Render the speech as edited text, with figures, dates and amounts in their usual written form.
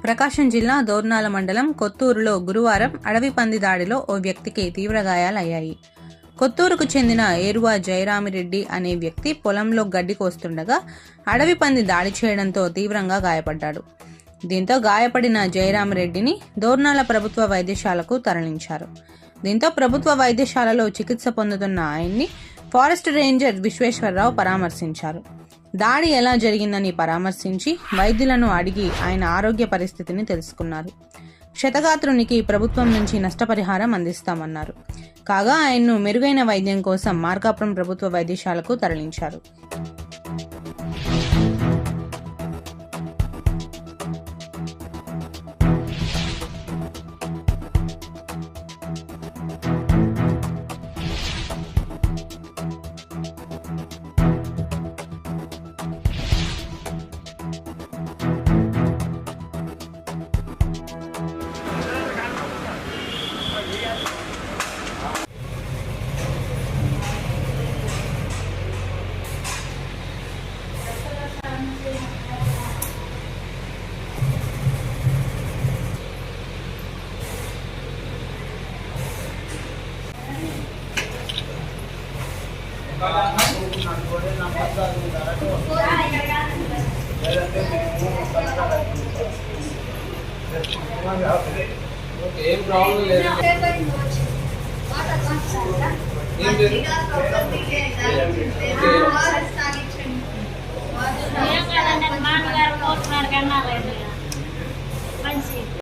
ప్రకాశం జిల్లా దోర్నాల మండలం కొత్తూరులో గురువారం అడవి పంది దాడిలో ఓ వ్యక్తికి తీవ్ర గాయాలయ్యాయి. కొత్తూరుకు చెందిన ఏరువా జయరామిరెడ్డి అనే వ్యక్తి పొలంలో గడ్డి కోస్తుండగా అడవి పంది దాడి చేయడంతో తీవ్రంగా గాయపడ్డాడు. దీంతో గాయపడిన జయరామిరెడ్డిని దోర్నాల ప్రభుత్వ వైద్యశాలకు తరలించారు. దీంతో ప్రభుత్వ వైద్యశాలలో చికిత్స పొందుతున్న ఆయన్ని ఫారెస్ట్ రేంజర్ విశ్వేశ్వరరావు పరామర్శించారు. దాడి ఎలా జరిగిందని పరామర్శించి వైద్యులను అడిగి ఆయన ఆరోగ్య పరిస్థితిని తెలుసుకున్నారు. క్షతగాత్రునికి ప్రభుత్వం నుంచి నష్టపరిహారం అందిస్తామన్నారు. కాగా ఆయన్ను మెరుగైన వైద్యం కోసం మార్కాపురం ప్రభుత్వ వైద్యశాలకు తరలించారు. ఏం ప్రాబ్లం లేదు. మామగారు పోతున్నారు కన్నా